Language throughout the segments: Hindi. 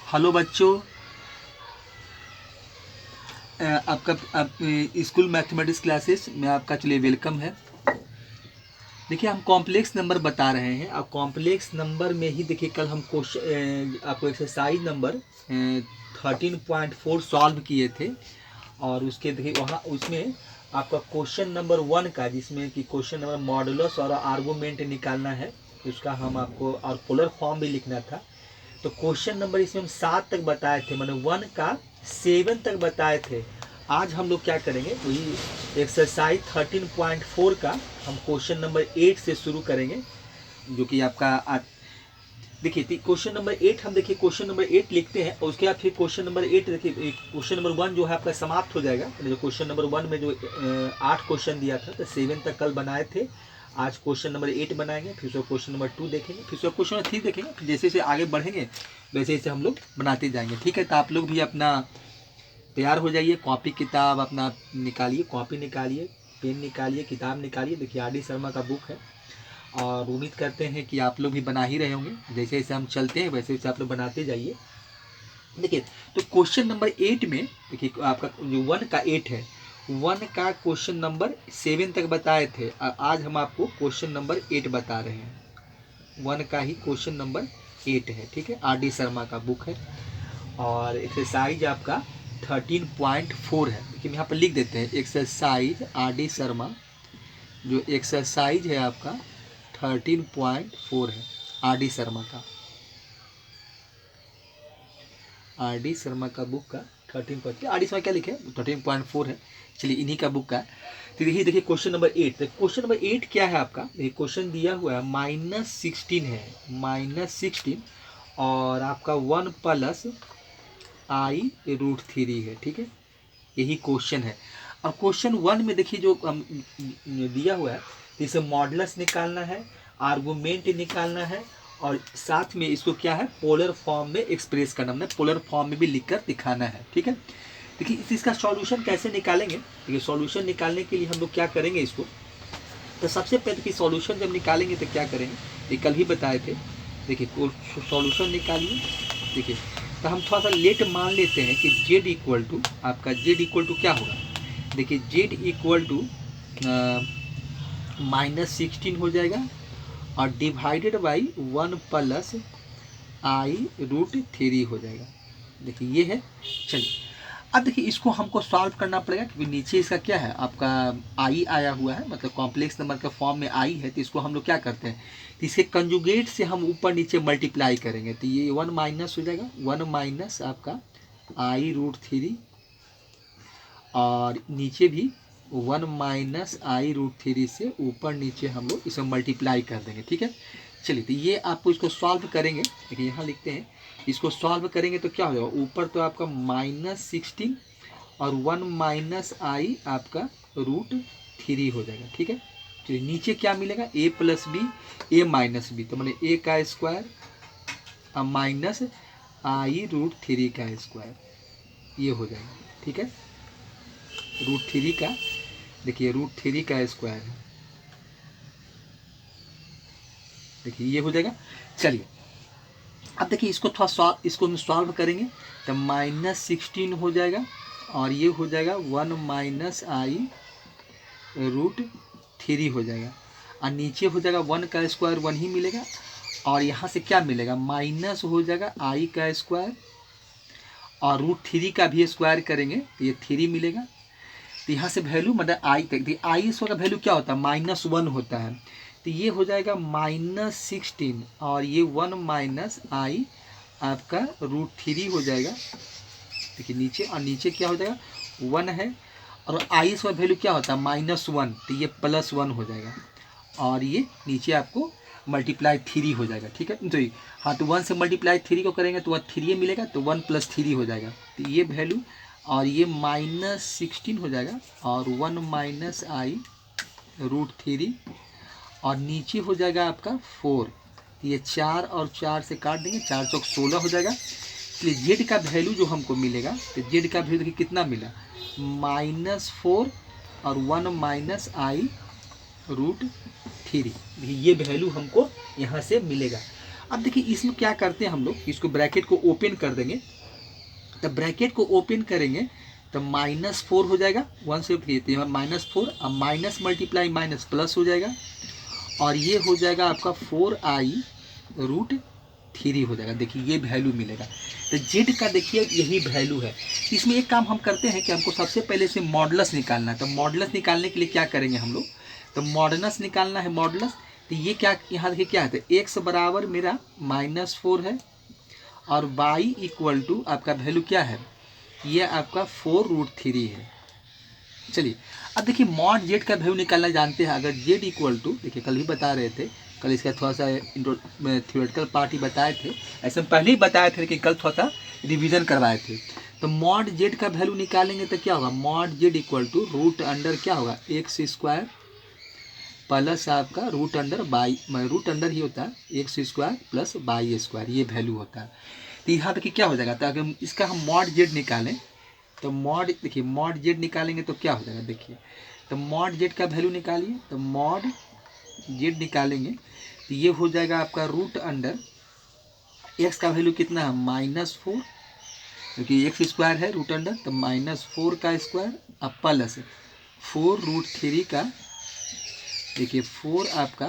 हेलो बच्चों, आपका स्कूल मैथमेटिक्स क्लासेस में आपका चलिए वेलकम है। देखिए हम कॉम्प्लेक्स नंबर बता रहे हैं। अब कॉम्प्लेक्स नंबर में ही देखिए कल हम क्वेश्चन आपको एक्सरसाइज नंबर 13.4 सॉल्व किए थे और उसके देखिए वहाँ उसमें आपका क्वेश्चन नंबर 1 का, जिसमें कि क्वेश्चन नंबर मॉडुलस और आर्गुमेंट निकालना है, उसका हम आपको और पोलर फॉर्म भी लिखना था। तो क्वेश्चन नंबर इसमें हम 7 तक बताए थे, मैंने 1 का 7 तक बताए थे। आज हम लोग क्या करेंगे, वही एक्सरसाइज 13.4 का हम क्वेश्चन नंबर 8 से शुरू करेंगे, जो कि आपका देखिए क्वेश्चन नंबर 8 हम देखिए क्वेश्चन नंबर 8 लिखते हैं और उसके बाद फिर क्वेश्चन नंबर 8 देखिए क्वेश्चन नंबर 1 जो है आपका समाप्त हो जाएगा। जो क्वेश्चन नंबर 1 में जो 8 क्वेश्चन दिया था, तो 7 तक कल बनाए थे। आज क्वेश्चन नंबर 8 बनाएंगे, फिर उसका क्वेश्चन नंबर 2 देखेंगे, फिर उसका क्वेश्चन नंबर 3 देखेंगे। फिर जैसे जैसे आगे बढ़ेंगे वैसे वैसे हम लोग बनाते जाएंगे। ठीक है, तो आप लोग भी अपना तैयार हो जाइए, कॉपी किताब अपना निकालिए, कॉपी निकालिए, पेन निकालिए, किताब निकालिए। देखिए आर डी शर्मा का बुक है और उम्मीद करते हैं कि आप लोग भी बना ही रहे होंगे। जैसे जैसे हम चलते हैं वैसे वैसे आप लोग बनाते जाइए। देखिए तो क्वेश्चन नंबर 8 में देखिए आपका जो 1 का 8 है, 1 का क्वेश्चन नंबर 7 तक बताए थे। आज हम आपको क्वेश्चन नंबर 8 बता रहे हैं। 1 का ही क्वेश्चन नंबर 8 है। ठीक है, आर डी शर्मा का बुक है और एक्सरसाइज आपका 13.4 है। देखिए यहाँ पर लिख देते हैं एक्सरसाइज आर डी शर्मा, जो एक्सरसाइज है आपका 13.4 है आर डी शर्मा का, आर डी शर्मा का बुक का 13.4। आर डी शर्मा क्या लिखे 13.4 है। चलिए इन्हीं का बुक का। तो देखिए क्वेश्चन नंबर 8। क्वेश्चन नंबर 8 क्या है आपका, ये क्वेश्चन दिया हुआ है -16 है, -16 और आपका 1 प्लस i√3 है। ठीक है, यही क्वेश्चन है। और क्वेश्चन 1 में देखिए जो दिया हुआ है, इसे मॉडुलस निकालना है, आर्गुमेंट निकालना है और साथ में इसको क्या है पोलर फॉर्म में एक्सप्रेस करना, मतलब पोलर फॉर्म में भी लिखकर दिखाना है। ठीक है, देखिए इसका सॉल्यूशन कैसे निकालेंगे। देखिए सॉल्यूशन निकालने के लिए हम लोग क्या करेंगे, इसको तो सबसे पहले कि सॉल्यूशन जब निकालेंगे तो क्या करेंगे, ये कल ही बताए थे। देखिए सॉल्यूशन निकालिए। देखिए तो हम थोड़ा सा लेट मान लेते हैं कि z इक्वल टू आपका z इक्वल टू क्या होगा। देखिए z इक्वल टू -16 हो जाएगा और डिवाइडेड बाई 1 प्लस i√3 हो जाएगा। देखिए ये है। चलिए अब देखिए इसको हमको सॉल्व करना पड़ेगा, क्योंकि नीचे इसका क्या है आपका आई आया हुआ है, मतलब कॉम्प्लेक्स नंबर का फॉर्म में आई है। तो इसको हम लोग क्या करते हैं, तो इसके कंजुगेट से हम ऊपर नीचे मल्टीप्लाई करेंगे। तो ये 1 माइनस हो जाएगा, 1 माइनस आपका i√3 और नीचे भी 1 माइनस i√3 से ऊपर नीचे हम लोग इसे मल्टीप्लाई कर देंगे। ठीक है, चलिए तो ये आपको इसको सॉल्व करेंगे। देखिए यहाँ लिखते हैं, इसको सॉल्व करेंगे तो क्या हो जाएगा, ऊपर तो आपका -16 और 1 माइनस आई आपका √3 हो जाएगा। ठीक है, चलिए नीचे क्या मिलेगा, a plus b a minus b, तो मैंने a का स्क्वायर माइनस i√3 का स्क्वायर, ये हो जाएगा। ठीक है, √3 का, देखिए √3 का स्क्वायर है, देखिए ये हो जाएगा। चलिए अब देखिए इसको थोड़ा इसको हम सॉल्व करेंगे तो -16 हो जाएगा और ये हो जाएगा 1 माइनस i√3 हो जाएगा और नीचे हो जाएगा 1 का स्क्वायर 1 ही मिलेगा और यहाँ से क्या मिलेगा, माइनस हो जाएगा i का स्क्वायर और √3 का भी स्क्वायर करेंगे तो ये 3 मिलेगा। तो यहाँ से वैल्यू मतलब आई तक, आई का वैल्यू क्या होता है, -1 होता है। तो ये हो जाएगा -16 और ये 1 माइनस आई आपका √3 हो जाएगा। देखिए नीचे और नीचे क्या हो जाएगा 1 है और आई का वैल्यू क्या होता है -1, तो ये +1 हो जाएगा और ये नीचे आपको मल्टीप्लाई 3 हो जाएगा। ठीक है, तो हाँ तो 1 से मल्टीप्लाई 3 को करेंगे तो वह 3 मिलेगा, तो 1 + 3 हो जाएगा। तो ये वैल्यू और ये -16 हो जाएगा और 1 माइनस i√3 और नीचे हो जाएगा आपका 4। ये 4 और 4 से काट देंगे, 4 चौक 16 हो जाएगा। इसलिए जेड का वैल्यू जो हमको मिलेगा, तो जेड का वैल्यू देखिए कितना मिला, -4 और 1 माइनस i√3, ये वैल्यू हमको यहाँ से मिलेगा। अब देखिए इसमें क्या करते हैं हम लोग, इसको ब्रैकेट को ओपन कर देंगे। तब ब्रैकेट को ओपन करेंगे तो -4 हो जाएगा, 1 से -4, अब माइनस मल्टीप्लाई माइनस प्लस हो जाएगा, और ये हो जाएगा आपका 4i√3 हो जाएगा। देखिए ये वैल्यू मिलेगा। तो जेड का देखिए यही वैल्यू है। इसमें एक काम हम करते हैं कि हमको सबसे पहले से मॉडुलस निकालना है। तो मॉडुलस निकालने के लिए क्या करेंगे हम लोग, तो मॉडुलस निकालना है मॉडुलस। तो ये क्या, यहाँ देखिए क्या है, तो x बराबर मेरा -4 है और y इक्वल टू आपका वैल्यू क्या है, ये आपका 4√3 है। चलिए अब देखिए मॉड जेड का वैल्यू निकालना जानते हैं। अगर जेड इक्वल टू, देखिए कल भी बता रहे थे, कल इसका थोड़ा सा थ्योरेटिकल पार्ट ही बताए थे, ऐसे हम पहले ही बताए थे लेकिन कल थोड़ा सा रिवीजन करवाए थे। तो मॉड जेड का वैल्यू निकालेंगे तो क्या होगा, mod z equal to √root under क्या होगा, x² प्लस आपका √अंडर ही होता है, x² प्लस y², ये वैल्यू होता है। तो यहाँ देखिए क्या हो जाएगा, तो अगर इसका हम मॉड जेड निकालें तो मॉड, देखिए मॉड जेड निकालेंगे तो क्या हो जाएगा, देखिए तो मॉड जेड का वैल्यू निकालिए, तो मॉड जेड निकालेंगे तो ये हो जाएगा आपका √अंडर, एक्स का वैल्यू कितना है -4, क्योंकि x² है √अंडर, तो -4 का स्क्वायर अब प्लस 4√3 का, देखिए 4 आपका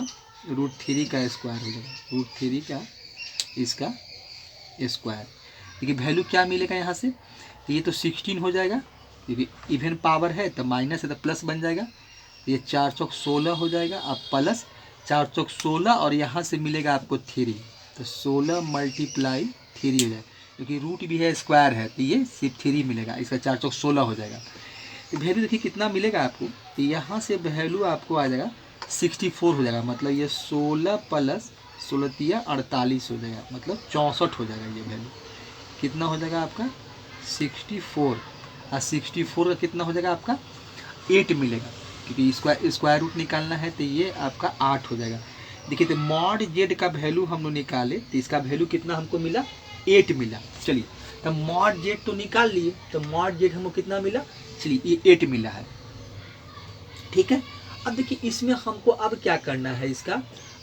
√3 का स्क्वायर हो जाएगा, √3 का इसका स्क्वायर। देखिए वैल्यू क्या मिलेगा यहाँ से, तो ये तो 16 हो जाएगा, क्योंकि इवन पावर है तो माइनस है तो प्लस बन जाएगा। तो ये 4 चौक 16 हो जाएगा, अब प्लस 4 चौक 16 और यहाँ से मिलेगा आपको 3, तो 16 मल्टीप्लाई 3 हो जाएगा, क्योंकि रूट भी है स्क्वायर है तो ये सिर्फ 3 मिलेगा, इसका 4 चौक 16 हो जाएगा। तो वैल्यू देखिए कितना मिलेगा आपको, तो यहाँ से वैल्यू आपको आ जाएगा 64 हो जाएगा, मतलब ये 16 प्लस 16 48 हो जाएगा, मतलब 64 हो जाएगा। ये वैल्यू कितना हो जाएगा आपका 64, और 64 का कितना हो जाएगा आपका 8 मिलेगा, क्योंकि स्क्वायर रूट निकालना है तो ये आपका 8 हो जाएगा। देखिए तो मॉड जेड का वैल्यू हम लोग निकाले तो इसका वैल्यू कितना हमको मिला, 8 मिला। चलिए तो मॉड जेड तो निकाल लिए, तो मॉड जेड हमको कितना मिला, चलिए ये 8 मिला है, ठीक है। अब देखिए इसमें हमको अब क्या करना है इसका,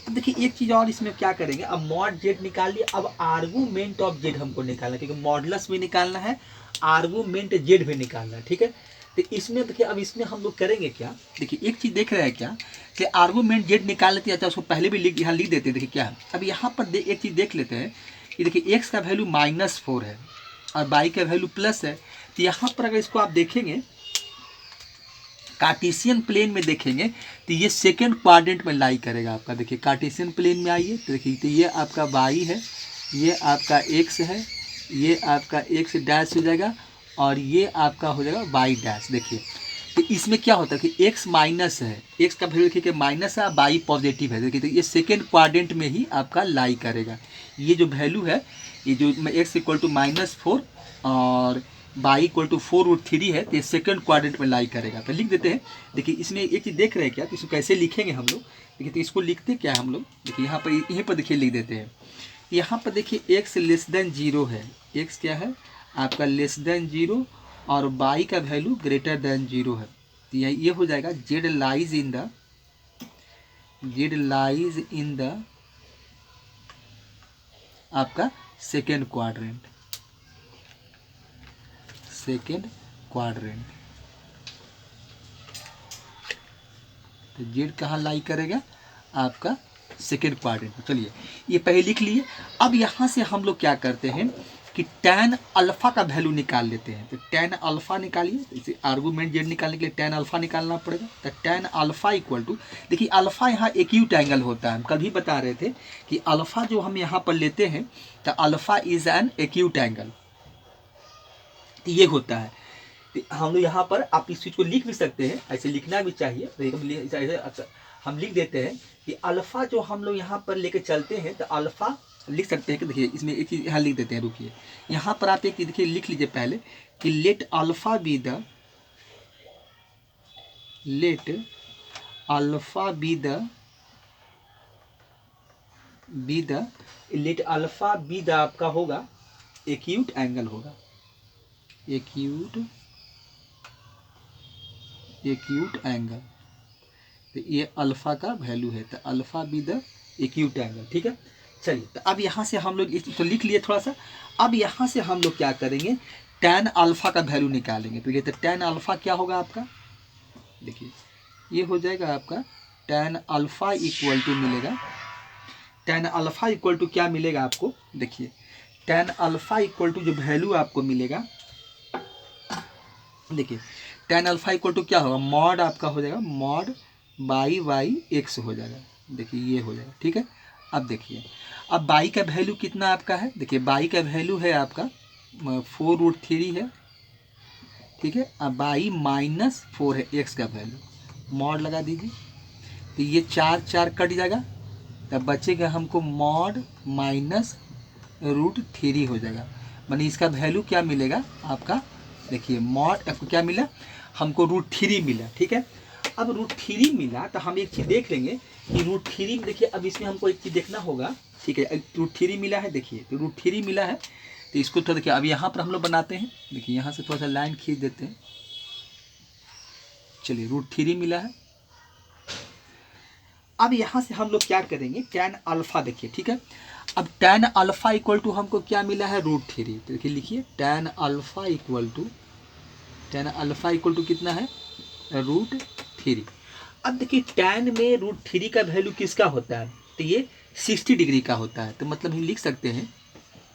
अब देखिए एक चीज़ और इसमें क्या करेंगे, अब मॉड जेड निकाल लिया, अब आर्गूमेंट ऑफ जेड हमको निकालना है, क्योंकि मॉडुलस भी निकालना है, आर्गूमेंट जेड भी निकालना है, ठीक है। तो इसमें देखिए अब इसमें हम लोग करेंगे क्या, देखिए एक चीज़ देख रहे हैं क्या कि आर्गूमेंट जेड निकाल लेते हैं, अच्छा उसको पहले भी यहाँ लिख देते हैं। देखिए क्या है, अब यहाँ पर एक चीज़ देख लेते हैं कि देखिए एक्स का वैल्यू -4 है और वाई का वैल्यू प्लस है। तो यहाँ पर अगर इसको आप देखेंगे कार्टेशियन प्लेन में देखेंगे तो ये सेकंड क्वाड्रेंट में लाई करेगा आपका। देखिए कार्टेशियन प्लेन में आइए तो देखिए, तो ये आपका वाई है, ये आपका एक्स है, ये आपका एक्स डैश हो जाएगा और ये आपका हो जाएगा वाई डैश। देखिए तो इसमें क्या होता है कि एक्स माइनस है, एक्स का वैल्यू देखिए कि माइनस है, वाई पॉजिटिव है। देखिए तो ये सेकेंड क्वाड्रेंट में ही आपका लाई करेगा। ये जो वैल्यू है, ये जो एक्स इक्वल टू -4 और y इक्वल टू 4√3 है, तो ये सेकंड क्वाड्रेंट में लाई करेगा। तो लिख देते हैं। देखिए इसमें एक चीज़ देख रहे हैं क्या, तो इसको कैसे लिखेंगे हम लोग, देखिए तो इसको लिखते क्या हम लोग, देखिए यहाँ पर, यहीं पर देखिए लिख देते हैं। यहाँ पर देखिए x <0 है, x क्या है आपका <0 और y का वैल्यू <0 है। तो ये हो जाएगा z लाइज इन द आपका सेकेंड क्वाड्रेंट, तो जेड कहाँ लाई करेगा आपका सेकेंड क्वाड्रेंट में। चलिए ये पहले लिख लिए। अब यहाँ से हम लोग क्या करते हैं कि tan अल्फा का वैल्यू निकाल लेते हैं। तो tan अल्फा निकालिए, इसे आर्गूमेंट जेड निकालने के लिए tan अल्फा निकालना पड़ेगा। तो tan अल्फा इक्वल टू, देखिए अल्फा यहाँ एक्यूट एंगल होता है, हम कल भी बता रहे थे कि अल्फा जो हम यहाँ पर लेते हैं तो alpha is an acute angle, ये होता है। हम लोग यहाँ पर आप इस चीज़ को लिख भी सकते हैं, ऐसे लिखना भी चाहिए। तो हम लिख देते हैं कि अल्फ़ा जो हम लोग यहाँ पर लेके चलते हैं तो अल्फ़ा लिख सकते हैं कि देखिए इसमें एक चीज़ यहाँ लिख देते हैं, रुकिए यहाँ पर आप एक चीज़ देखिए लिख लीजिए पहले कि लेट अल्फ़ा बी द आपका होगा एक्यूट एंगल होगा, एक्यूट एंगल। तो ये अल्फ़ा का वैल्यू है, तो alpha be the acute angle, ठीक है। चलिए तो अब यहाँ से हम लोग तो लिख लिए थोड़ा सा। अब यहाँ से हम लोग क्या करेंगे, tan अल्फ़ा का वैल्यू निकालेंगे। तो ये तो tan अल्फ़ा क्या होगा आपका, देखिए ये हो जाएगा आपका tan अल्फ़ा इक्वल टू मिलेगा, tan अल्फ़ा इक्वल टू क्या मिलेगा आपको, देखिए tan अल्फ़ा इक्वल टू जो वैल्यू आपको मिलेगा, देखिए tan अल्फ़ा इक्वल टू क्या होगा, मॉड आपका हो जाएगा मॉड बाई एक्स हो जाएगा। देखिए ये हो जाएगा, ठीक है। अब देखिए अब बाई का वैल्यू कितना आपका है, देखिए बाई का वैल्यू है आपका 4√3 है, ठीक है। अब बाई -4 है एक्स का वैल्यू, मॉड लगा दीजिए तो ये 4 कट जाएगा, तब बचेगा हमको मॉड -√3 हो जाएगा। मानी इसका वैल्यू क्या मिलेगा आपका, देखिए मॉड आपको क्या मिला, हमको √3 मिला, ठीक है। अब √3 मिला तो हम एक चीज़ देख लेंगे कि √3 देखिए, अब इसमें हमको एक चीज़ देखना होगा, ठीक है। √3 मिला है, देखिए तो √3 मिला है तो इसको तो देखिए अब यहाँ पर हम लोग बनाते हैं, देखिए यहाँ से थोड़ा सा लाइन खींच देते हैं। चलिए √3 मिला है। अब यहाँ से हम लोग क्या करेंगे, tan अल्फ़ा देखिए, ठीक है। अब tan अल्फ़ा इक्वल टू हमको क्या मिला है, √3। तो देखिए लिखिए tan अल्फ़ा इक्वल टू कितना है, √3। अब देखिए tan में √3 का वैल्यू किसका होता है, तो ये 60 डिग्री का होता है। तो मतलब हम लिख सकते हैं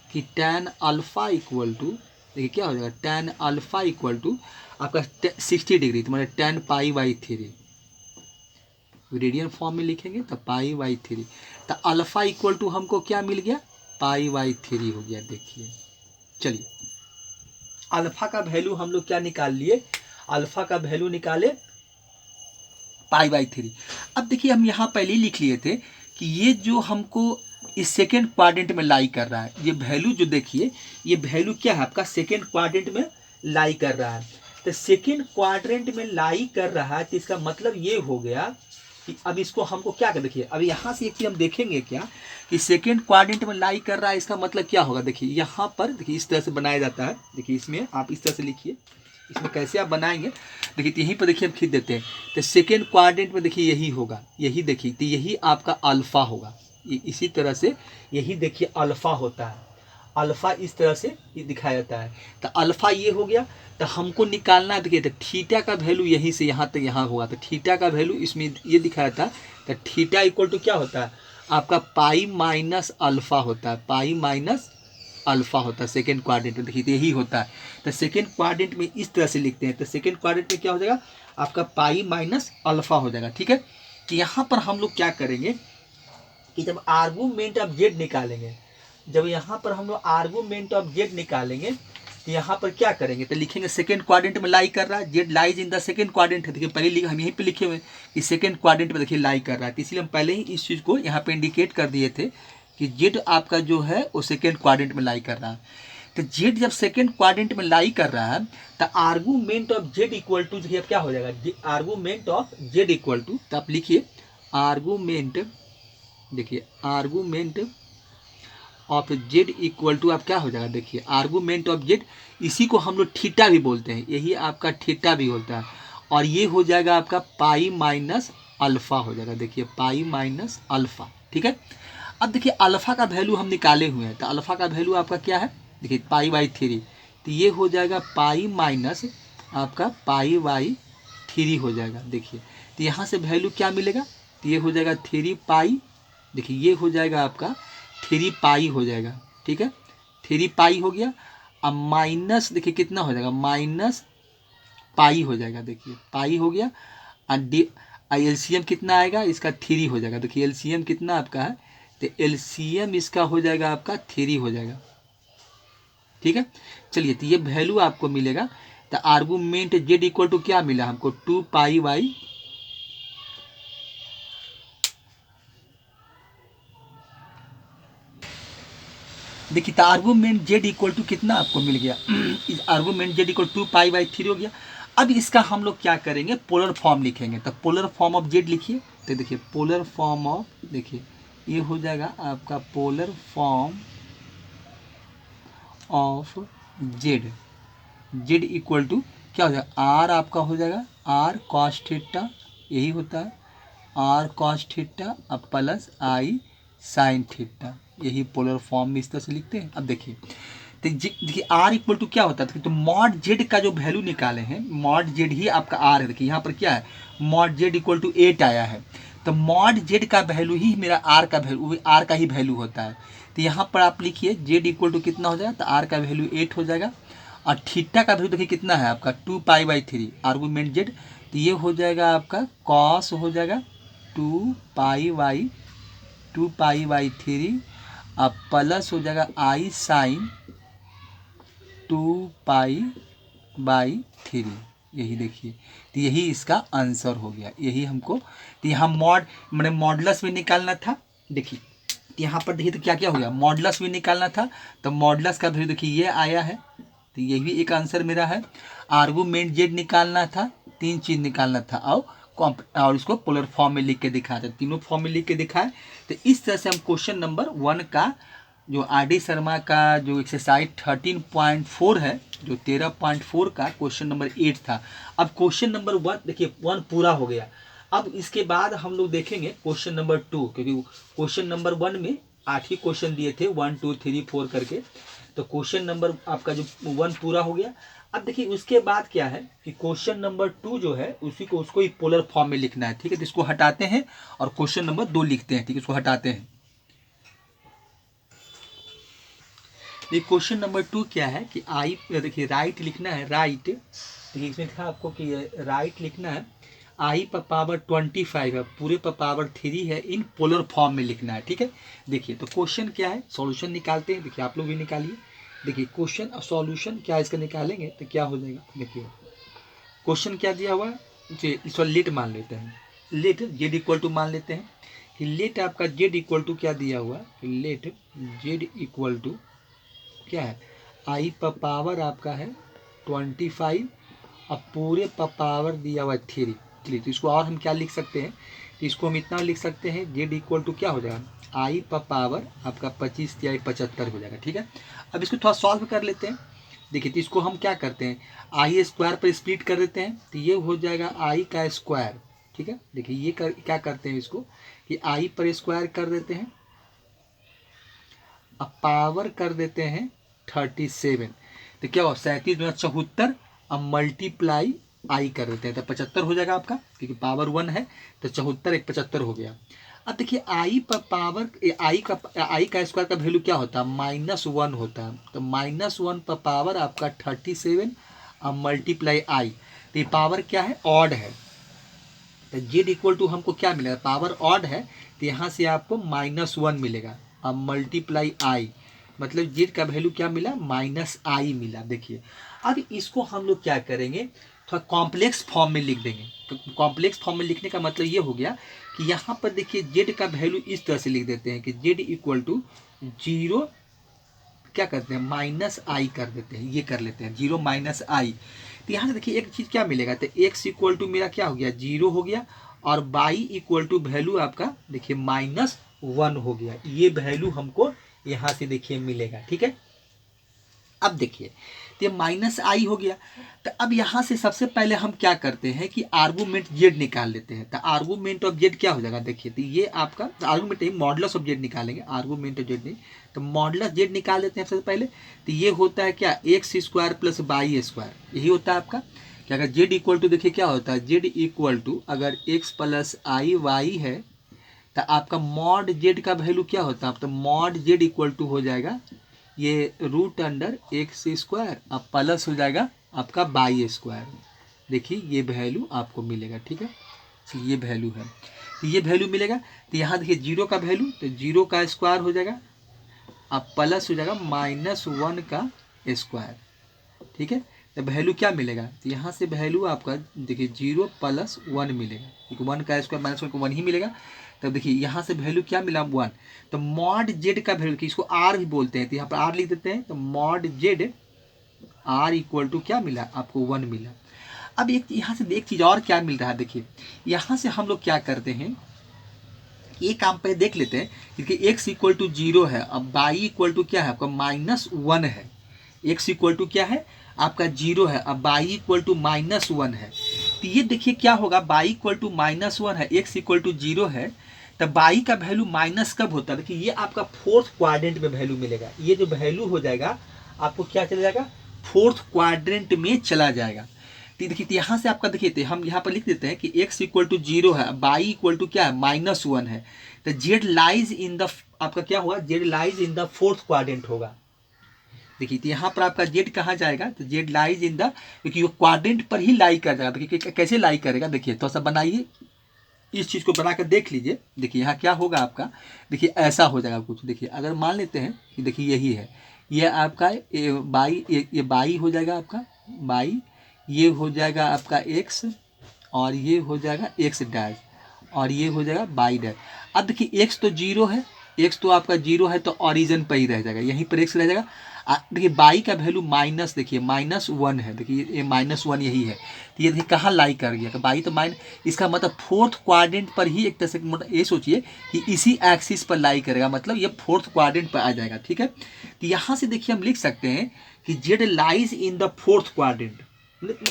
कि tan अल्फ़ा इक्वल टू, देखिए क्या हो जाएगा, tan अल्फ़ा इक्वल टू आपका 60 डिग्री, तो मतलब tan π/3 रेडियन फॉर्म में लिखेंगे तो π/3। तो अल्फ़ा इक्वल टू हमको क्या मिल गया, π/3 हो गया। देखिए चलिए अल्फ़ा का वैल्यू हम लोग क्या निकाल लिए, अल्फ़ा का वैल्यू निकाले π/3। अब देखिए हम यहाँ पहले ही लिख लिए थे कि ये जो हमको इस सेकेंड क्वाड्रेंट में लाई कर रहा है, ये वैल्यू जो देखिए ये वैल्यू क्या है आपका, सेकेंड क्वाड्रेंट में लाई कर रहा है। तो सेकेंड क्वाड्रेंट में लाई कर रहा है तो इसका मतलब ये हो गया कि अब इसको हमको क्या कर, देखिए अब यहाँ से एक चीज़ हम देखेंगे क्या कि सेकेंड क्वाड्रेंट में लाई कर रहा है, इसका मतलब क्या होगा, देखिए यहाँ पर देखिए इस तरह से बनाया जाता है। देखिए इसमें आप इस तरह से लिखिए, इसमें कैसे आप बनाएंगे, देखिए यहीं पर देखिए हम खींच देते हैं। तो सेकेंड क्वाड्रेंट में देखिए यही होगा, यही देखिए तो यही आपका अल्फ़ा होगा, इसी तरह से यही देखिए अल्फ़ा होता है, अल्फ़ा इस तरह से ये दिखाया जाता है। तो अल्फ़ा ये हो गया, तो हमको निकालना है, देखिए तो थीटा का वैल्यू यहीं से यहाँ तक यहाँ होगा, तो थीटा का वैल्यू इसमें ये दिखाया था। तो थीटा इक्वल टू क्या होता है आपका π-अल्फ़ा होता है, π-अल्फ़ा होता है सेकेंड क्वाड्रेंट में, देखिए यही होता है। तो सेकेंड क्वाड्रेंट में इस तरह से लिखते हैं, तो सेकेंड क्वाड्रेंट में क्या हो जाएगा आपका π-अल्फ़ा हो जाएगा, ठीक है। तो यहाँ पर हम लोग क्या करेंगे कि जब आर्गूमेंट ऑफ जेड निकालेंगे, जब यहाँ पर हम लोग आर्गूमेंट ऑफ जेड निकालेंगे तो यहाँ पर क्या करेंगे, तो लिखेंगे सेकेंड क्वाड्रेंट में लाई कर रहा है, Z lies in the second quadrant है। देखिए पहले हम यहीं पे लिखे हुए कि सेकेंड क्वाड्रेंट में देखिए लाई कर रहा है, तो इसलिए हम पहले ही इस चीज़ को यहाँ पे इंडिकेट कर दिए थे कि जेड आपका जो है वो सेकेंड क्वाड्रेंट में लाई कर रहा है। तो जेड जब सेकेंड क्वाड्रेंट में लाई कर रहा है तो argument of z equal to देखिए क्या हो जाएगा, argument of z equal to, तो आप लिखिए आर्गूमेंट, देखिए argument of z equal to आप क्या हो जाएगा, देखिए आर्गूमेंट ऑफ जेड, इसी को हम लोग थीटा भी बोलते हैं, यही आपका थीटा भी होता है। और ये हो जाएगा आपका π-अल्फ़ा हो जाएगा, देखिए π-अल्फ़ा, ठीक है। अब देखिए अल्फ़ा का वैल्यू हम निकाले हुए हैं, तो अल्फ़ा का वैल्यू आपका क्या है, देखिए π/3, तो ये हो जाएगा π- आपका π/3 हो जाएगा। देखिए तो यहाँ से वैल्यू क्या मिलेगा, तो ये हो जाएगा 3π, देखिए ये हो जाएगा आपका 3π हो जाएगा, ठीक है। 3π हो गया। अब माइनस देखिए कितना हो जाएगा, -π हो जाएगा, देखिए पाई हो गया। एलसीएम कितना आएगा इसका, 3 हो जाएगा। देखिए एलसीएम कितना आपका है, तो एलसीएम इसका हो जाएगा आपका 3 हो जाएगा, ठीक है। चलिए तो ये वैल्यू आपको मिलेगा। तो आर्गूमेंट जेड इक्वल टू क्या मिला हमको, 2π/, देखिए तो आर्गूमेंट जेड इक्वल टू कितना आपको मिल गया, आर्गूमेंट जेड इक्वल 2π/3 हो गया। अब इसका हम लोग क्या करेंगे, पोलर फॉर्म लिखेंगे। तो पोलर फॉर्म ऑफ जेड लिखिए, तो देखिए पोलर फॉर्म ऑफ, देखिए ये हो जाएगा आपका polar form of z, z equal to क्या हो जाएगा, आर आपका हो जाएगा आर कॉस थीटा, यही होता है आर कॉस थीटा अब प्लस आई साइन थीटा, यही पोलर फॉर्म में इस तरह से लिखते हैं। अब देखिए तो देखिए आर इक्वल टू क्या होता है, तो मॉड जेड का जो वैल्यू निकाले हैं, मॉड जेड ही आपका आर है। देखिए यहाँ पर क्या है, मॉड जेड इक्वल टू 8 आया है, तो मॉड जेड का वैल्यू ही मेरा आर का वैल्यू, आर का ही वैल्यू होता है। तो यहाँ पर आप लिखिए जेड इक्वल टू कितना हो जाएगा, तो आर का वैल्यू 8 हो जाएगा, और थीटा का वैल्यू देखिए कितना है आपका 2π/3 आर्गूमेंट जेड, तो ये हो जाएगा आपका कॉस हो जाएगा 2π/3 अब प्लस हो जाएगा आई साइन 2π/3। यही देखिए, तो यही इसका आंसर हो गया, यही हमको। तो यहाँ मैंने मॉडुलस भी निकालना था। देखिए तो यहाँ पर देखिए तो क्या क्या हो गया, मॉडुलस भी निकालना था, तो मॉडुलस का वैल्यू देखिए ये आया है, तो ये भी एक आंसर मेरा है। आर्गूमेंट जेड निकालना था, 3 चीज़ निकालना था, और इसको पोलर फॉर्म में लिख के दिखाया था, तीनों फॉर्म में लिख के दिखाए। तो इस तरह से हम क्वेश्चन नंबर 1 का जो आर.डी. शर्मा का जो एक्सरसाइज 13.4 है, जो 13.4 का क्वेश्चन नंबर 8 था। अब क्वेश्चन नंबर 1 देखिए 1 पूरा हो गया। अब इसके बाद हम लोग देखेंगे क्वेश्चन नंबर 2, क्योंकि क्वेश्चन नंबर 1 में 8 ही क्वेश्चन दिए थे 1 2 3 4 करके, तो क्वेश्चन नंबर आपका जो 1 पूरा हो गया। अब देखिए उसके बाद क्या है कि क्वेश्चन नंबर 2 जो है उसको ही पोलर फॉर्म में लिखना है, ठीक है। तो इसको हटाते हैं और क्वेश्चन नंबर 2 लिखते हैं, ठीक है, इसको हटाते हैं। ये क्वेश्चन नंबर 2 क्या है कि आई देखिए राइट लिखना है, राइट देखिए इसमें था आपको कि राइट लिखना है, आई पर पावर 25 है, पूरे पर पावर 3 है, इन पोलर फॉर्म में लिखना है, ठीक है। देखिए तो क्वेश्चन क्या है, सॉल्यूशन निकालते हैं। देखिए आप लोग भी निकालिए। देखिए क्वेश्चन और सॉल्यूशन क्या इसका निकालेंगे तो क्या हो जाएगा। देखिए क्वेश्चन क्या दिया हुआ है, इसको लेट मान लेते हैं, लेट जेड इक्वल टू मान लेते हैं कि लेट आपका जेड इक्वल टू क्या दिया हुआ है, लेट जेड इक्वल टू क्या है, आई पर पावर आपका है 25 और पूरे पर पावर दिया हुआ है 3। चलिए तो इसको और हम क्या लिख सकते हैं, तो इसको हम इतना लिख सकते हैं जेड इक्वल टू क्या हो जाएगा, आई पर पावर आपका 25 या 75 हो जाएगा, ठीक है। अब इसको थोड़ा सॉल्व कर लेते हैं। देखिए तो इसको हम क्या करते हैं, आई स्क्वायर पर स्प्लिट कर देते हैं, तो ये हो जाएगा आई का स्क्वायर, ठीक है। देखिए ये क्या करते हैं इसको कि आई पर स्क्वायर कर देते हैं, अब पावर कर देते हैं 37, तो क्या हो 37 × 74 अब मल्टीप्लाई आई कर देते हैं, तो 75 हो जाएगा आपका, क्योंकि पावर 1 है तो 74 1 75 हो गया। अब देखिए आई पर पावर आई का स्क्वायर का वैल्यू क्या होता है, -1 होता है, तो -1 पर पावर आपका 37 अब मल्टीप्लाई आई, तो ये पावर क्या है, ऑड है, तो जेड इक्वल टू हमको क्या मिलेगा, पावर ऑड है, तो यहाँ से आपको -1 मिलेगा, अब मल्टीप्लाई आई, मतलब जेड का वैल्यू क्या मिला, -i मिला। देखिए अब इसको हम लोग क्या करेंगे, थोड़ा कॉम्प्लेक्स फॉर्म में लिख देंगे। तो कॉम्प्लेक्स फॉर्म में लिखने का मतलब ये हो गया कि यहाँ पर देखिए जेड का वैल्यू इस तरह से लिख देते हैं कि जेड इक्वल टू 0 क्या करते हैं, -i कर देते हैं, ये कर लेते हैं 0 -i। तो यहाँ से देखिए एक चीज़ क्या मिलेगा, तो x इक्वल टू मेरा क्या हो गया, 0 हो गया, और y इक्वल टू वैल्यू आपका देखिए -1 हो गया, ये वैल्यू हमको यहाँ से देखिए मिलेगा, ठीक है। अब देखिए तो ये -i हो गया, तो अब यहाँ से सबसे पहले हम क्या करते हैं कि आर्गूमेंट जेड निकाल लेते हैं। तो आर्गूमेंट ऑफ जेड क्या हो जाएगा, देखिए तो ये आपका आर्गूमेंट नहीं, मॉडुलस ऑफ जेड निकालेंगे, आर्गूमेंट ऑफ जेड नहीं, तो मॉडुलस जेड निकाल लेते हैं सबसे पहले। तो ये होता है क्या, x² + y², यही होता है आपका। क्या अगर जेड इक्वल टू देखिए क्या होता है, जेड इक्वल टू अगर x + i y है तो आपका मॉड जेड का वैल्यू क्या होता है, तो मॉड जेड इक्वल टू हो जाएगा ये √x² अब प्लस हो जाएगा आपका y²। देखिए ये वैल्यू आपको मिलेगा, ठीक है, ये वैल्यू है, तो ये वैल्यू मिलेगा। तो यहाँ देखिए 0 का वैल्यू, तो 0 का स्क्वायर हो जाएगा, अब प्लस हो जाएगा -1 का स्क्वायर, ठीक है। तो वैल्यू क्या मिलेगा, तो यहाँ से वैल्यू आपका देखिए 0 + 1 मिलेगा, क्योंकि 1 का स्क्वायर -1 को 1 ही मिलेगा। तब देखिए यहाँ से वैल्यू क्या मिला, 1। तो मॉड जेड का वैल्यू की इसको आर भी बोलते हैं, तो यहाँ पर आर लिख देते हैं, तो mod z r equal to क्या मिला आपको, 1 मिला। अब एक यहाँ से एक चीज़ और क्या मिल रहा है, देखिए यहाँ से हम लोग क्या करते हैं, ये काम पे देख लेते हैं, क्योंकि x इक्वल टू 0 है, अब y इक्वल टू क्या है आपका -1 है, x इक्वल टू क्या है आपका 0 है, अब y इक्वल टू -1 है। तो ये देखिए क्या होगा, y इक्वल टू -1 है, x इक्वल टू 0 है, तो बाई का वैल्यू माइनस कब होता है, देखिए ये आपका फोर्थ क्वाड्रेंट में वैल्यू मिलेगा, ये जो वैल्यू हो जाएगा आपको क्या चला जाएगा, फोर्थ क्वाड्रेंट में चला जाएगा। तो देखिए यहाँ से आपका देखिए हम यहाँ पर लिख देते हैं कि x इक्वल टू 0 है, बाई इक्वल टू क्या है -1 है, तो जेड लाइज इन द आपका क्या हुआ, Z lies in the fourth quadrant होगा। देखिए तो यहाँ पर आपका जेड कहाँ जाएगा, तो जेड लाइज इन द, क्योंकि वो क्वाड्रेंट पर ही लाई कर जाएगा। देखिए कैसे लाई करेगा, देखिए थोड़ा सा बनाइए, इस चीज़ को बनाकर देख लीजिए। देखिए यहाँ क्या होगा आपका, देखिए ऐसा हो जाएगा कुछ। देखिए अगर मान लेते हैं कि देखिए यही है, ये आपका बाई, ये बाई हो जाएगा आपका बाई, ये हो जाएगा आपका एक्स, और ये हो जाएगा एक्स डैश, और ये हो जाएगा बाई डैश। अब देखिए एक्स तो 0 है, एक्स तो आपका 0 है, तो ऑरिजिन पर ही रह जाएगा, यहीं पर एक्स रह जाएगा। देखिए बाई का वैल्यू माइनस, देखिए -1 है, देखिए ये -1 यही है, तो ये देखिए कहाँ लाई कर गया, तो बाई तो इसका मतलब फोर्थ क्वाड्रेंट पर ही, एक तरह से मतलब ये सोचिए कि इसी एक्सिस पर लाई करेगा, मतलब ये फोर्थ क्वाड्रेंट पर आ जाएगा। ठीक है, तो यहाँ से देखिए हम लिख सकते हैं कि Z lies in the fourth quadrant.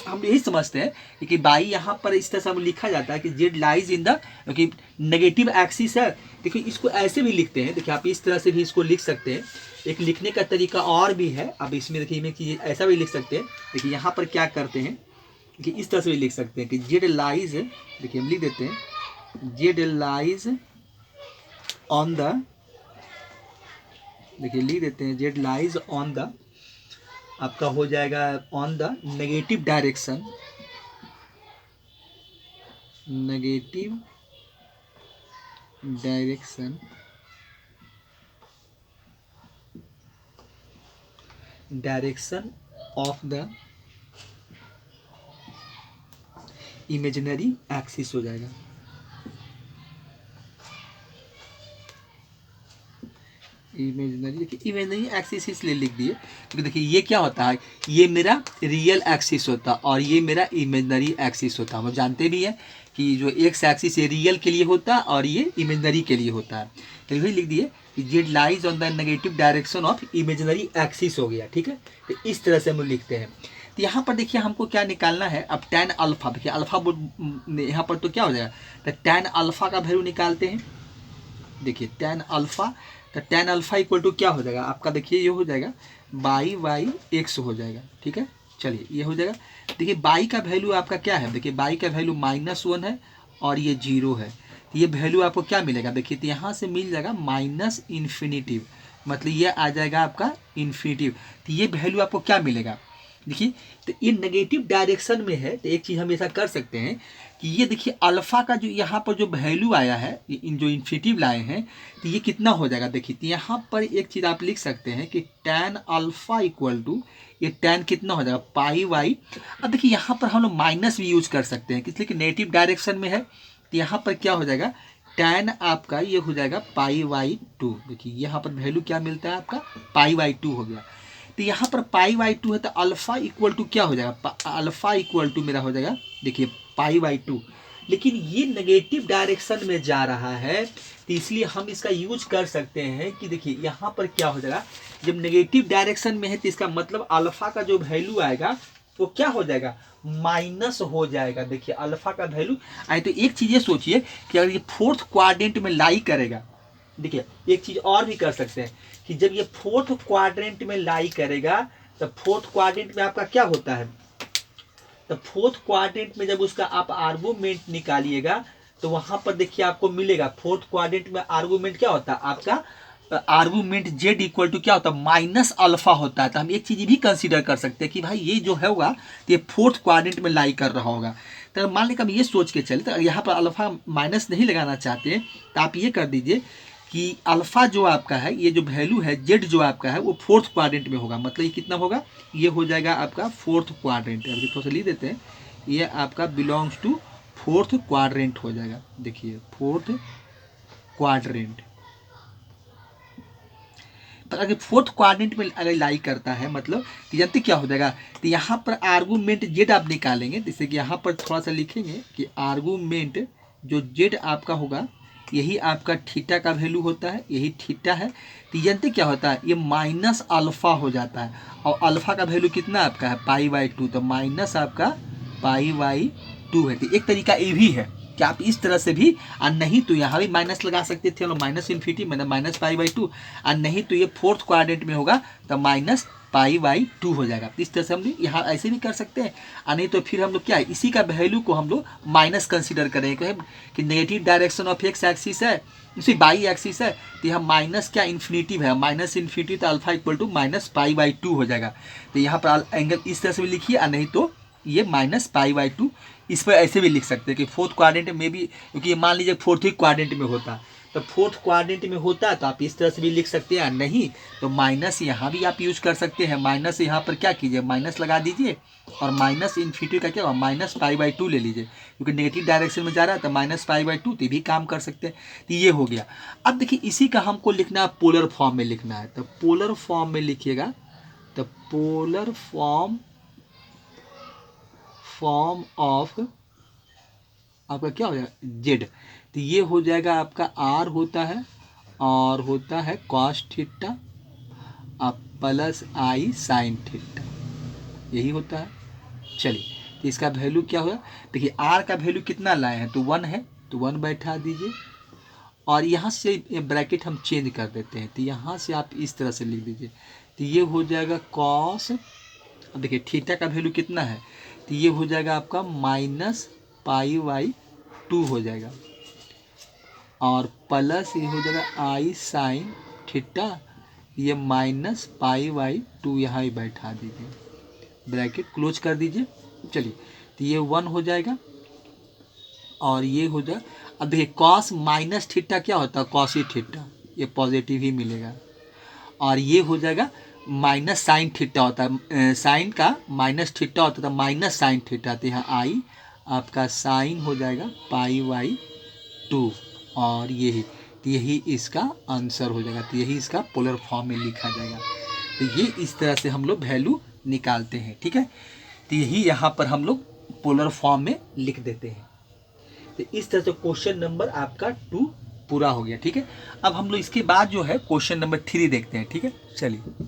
हम यही समझते हैं कि बाई यहाँ पर इस तरह से हम लिखा जाता है कि जेड लाइज इन द, क्योंकि नेगेटिव एक्सिस है। देखिए इसको ऐसे भी लिखते हैं, देखिए आप इस तरह से भी इसको लिख सकते हैं, एक लिखने का तरीका और भी है। अब इसमें देखिए कि ऐसा भी लिख सकते हैं, देखिए यहाँ पर क्या करते हैं कि इस तरह से भी लिख सकते हैं कि जेड लाइज, देखिए हम लिख देते हैं जेड लाइज ऑन द, देखिए लिख देते हैं जेड लाइज ऑन द, आपका हो जाएगा on the negative direction, negative direction of the imaginary axis हो जाएगा। इमेजिनरी एक्सिस इसलिए लिख दिए क्योंकि देखिए ये क्या होता है, ये मेरा रियल एक्सिस होता है और ये मेरा इमेजिनरी एक्सिस होता है। हम जानते भी हैं कि जो एक्स एक्सिस ये रियल के लिए होता है और ये इमेजिनरी के लिए होता है। तो वही लिख दिए कि Z lies on the negative direction of imaginary axis हो गया। ठीक है, तो इस तरह से हम लिखते हैं। तो यहाँ पर देखिए हमको क्या निकालना है, अब टैन अल्फा, देखिए अल्फा यहाँ पर तो क्या हो जाएगा, तो टैन अल्फा का वैल्यू निकालते हैं। देखिए टैन अल्फा, तो टैन अल्फा इक्वल टू क्या हो जाएगा आपका, देखिए ये हो जाएगा बाई वाई एक्स हो जाएगा। ठीक है, चलिए ये हो जाएगा। देखिए बाई का वैल्यू आपका क्या है, देखिए बाई का वैल्यू -1 है और ये 0 है, तो ये वैल्यू आपको क्या मिलेगा, देखिए तो यहाँ से मिल जाएगा -इन्फिनिटिव, मतलब ये आ जाएगा आपका इन्फिनिटिव। तो ये वैल्यू आपको क्या मिलेगा, देखिए तो ये नेगेटिव डायरेक्शन में है। तो एक चीज़ हम ऐसा कर सकते हैं कि ये देखिए अल्फ़ा का जो यहाँ पर जो वैल्यू आया है, इन जो इन्फिनिटिव लाए हैं, तो ये कितना हो जाएगा, देखिए तो यहाँ पर एक चीज़ आप लिख सकते हैं कि टैन अल्फ़ा इक्वल टू, ये टैन कितना हो जाएगा पाई वाई। अब देखिए यहाँ पर हम लोग माइनस भी यूज कर सकते हैं, इसलिए कि नेगेटिव डायरेक्शन में है, तो यहाँ पर क्या हो जाएगा टैन आपका ये हो जाएगा पाई वाई 2। देखिए यहाँ पर वैल्यू क्या मिलता है आपका पाई वाई 2 हो गया। तो यहाँ पर पाई वाई 2 है, तो अल्फ़ा इक्वल टू क्या हो जाएगा, अल्फ़ा इक्वल टू मेरा हो जाएगा देखिए पाई वाई 2। लेकिन ये नेगेटिव डायरेक्शन में जा रहा है, तो इसलिए हम इसका यूज कर सकते हैं कि देखिए यहाँ पर क्या हो जाएगा, जब नेगेटिव डायरेक्शन में है तो इसका मतलब अल्फ़ा का जो वैल्यू आएगा वो क्या हो जाएगा माइनस हो जाएगा। देखिए अल्फ़ा का वैल्यू आए, तो एक चीज़ ये सोचिए कि अगर ये फोर्थ क्वाड्रेंट में लाई करेगा, देखिए एक चीज़ और भी कर सकते हैं कि जब ये फोर्थ क्वाड्रेंट में लाई करेगा, तो फोर्थ क्वाड्रेंट में आपका क्या होता है, तो फोर्थ क्वाड्रेंट में जब उसका आप आर्गुमेंट निकालिएगा तो वहां पर देखिए आपको मिलेगा फोर्थ क्वाड्रेंट में आर्गुमेंट क्या होता है आपका, आर्गुमेंट जेड इक्वल टू क्या होता है माइनस अल्फा होता है। तो हम एक चीज़ भी कंसीडर कर सकते हैं कि भाई ये जो है होगा तो ये फोर्थ क्वाड्रेंट में लाई कर रहा होगा। तो मान लीजिए हम ये सोच के चले, तो यहाँ पर अल्फा माइनस नहीं लगाना चाहते तो आप ये कर दीजिए कि अल्फ़ा जो आपका है, ये जो वैल्यू है जेड जो आपका है वो फोर्थ क्वाड्रेंट में होगा, मतलब ये कितना होगा, ये हो जाएगा आपका फोर्थ क्वाड्रेंट। अभी थोड़ा सा लिख देते हैं, ये आपका बिलोंग्स टू फोर्थ क्वाड्रेंट हो जाएगा। देखिए फोर्थ क्वाड्रेंट, पर अगर फोर्थ क्वाड्रेंट में अगर लाई करता है मतलब कि जानते क्या हो जाएगा, तो यहाँ पर आर्गूमेंट जेड आप निकालेंगे, जैसे कि यहाँ पर थोड़ा सा लिखेंगे कि आर्गूमेंट जो जेड आपका होगा यही आपका थीटा का वैल्यू होता है, यही थीटा है। तो जानते क्या होता है, ये माइनस अल्फ़ा हो जाता है और अल्फ़ा का वैल्यू कितना आपका है पाई वाई 2, तो माइनस आपका पाई वाई 2 है। तो एक तरीका ये भी है कि आप इस तरह से भी, और नहीं तो यहाँ भी माइनस लगा सकते थे, माइनस इन्फिनिटी मैंने माइनस पाई बाई टू, और नहीं तो ये फोर्थ क्वाड्रेंट में होगा तो माइनस पाई बाई टू हो जाएगा। इस तरह से हम लोग यहाँ ऐसे भी कर सकते हैं, और नहीं तो फिर हम लोग क्या है, इसी का वैल्यू को हम लोग माइनस कंसिडर करेंगे कि negative direction of x axis है, इसी बाई एक्सिस है, तो यहाँ माइनस क्या इन्फिनिटिव है, माइनस इन्फिनिटी तो alpha equal to minus pi by two हो जाएगा। तो यहाँ पर एंगल इस तरह से भी लिखिए, और नहीं तो ये माइनस पाई बाई टू, इस पर ऐसे भी लिख सकते हैं कि फोर्थ क्वाड्रेंट में भी, क्योंकि ये मान लीजिए फोर्थ ही क्वाड्रेंट में होता, तो फोर्थ क्वाड्रेंट में होता तो आप इस तरह से भी लिख सकते हैं, नहीं तो माइनस यहाँ भी आप यूज कर सकते हैं। माइनस यहाँ पर क्या कीजिए, माइनस लगा दीजिए, और माइनस इन्फिनिटी का क्या होगा, माइनस पाई बाई टू ले लीजिए, क्योंकि नेगेटिव डायरेक्शन में जा रहा है तो माइनस पाई बाई टू, तो भी काम कर सकते हैं। तो ये हो गया। अब देखिए इसी का हमको लिखना है, पोलर फॉर्म में लिखना है, तो पोलर फॉर्म में लिखिएगा, तो पोलर फॉर्म ऑफ आपका क्या हो जाएगा, जेड। तो ये हो जाएगा आपका आर होता है, और होता है कॉस थीटा अब प्लस आई साइन थीटा, यही होता है। चलिए, तो इसका वैल्यू क्या होगा, देखिए आर का वैल्यू कितना लाए हैं, तो 1 है, तो 1 बैठा दीजिए, और यहाँ से ब्रैकेट हम चेंज कर देते हैं, तो यहाँ से आप इस तरह से लिख दीजिए, तो ये हो जाएगा कॉस, अब देखिए थीटा का वैल्यू कितना है, तो ये हो जाएगा आपका माइनस पाई बाई टू हो जाएगा, और प्लस ये हो जाएगा आई साइन थीटा, ये माइनस पाई बाई टू यहाँ ही बैठा दीजिए, ब्रैकेट क्लोज कर दीजिए। चलिए, तो ये 1 हो जाएगा, और ये हो जाए, अब देखिए कॉस माइनस थीटा क्या होता है, कॉस ही थीटा, ये पॉजिटिव ही मिलेगा, और ये हो जाएगा माइनस साइन थीटा होता है, साइन का माइनस थीटा होता था, माइनस साइन थीटा, तो यहाँ आई आपका साइन हो जाएगा पाई बाई टू, और यही इसका आंसर हो जाएगा। तो यही इसका पोलर फॉर्म में लिखा जाएगा। तो ये इस तरह से हम लोग वैल्यू निकालते हैं, ठीक है। तो यही यहाँ पर हम लोग पोलर फॉर्म में लिख देते हैं। तो इस तरह से क्वेश्चन नंबर आपका 2 पूरा हो गया, ठीक है। अब हम लोग इसके बाद जो है क्वेश्चन नंबर 3 देखते हैं, ठीक है। चलिए।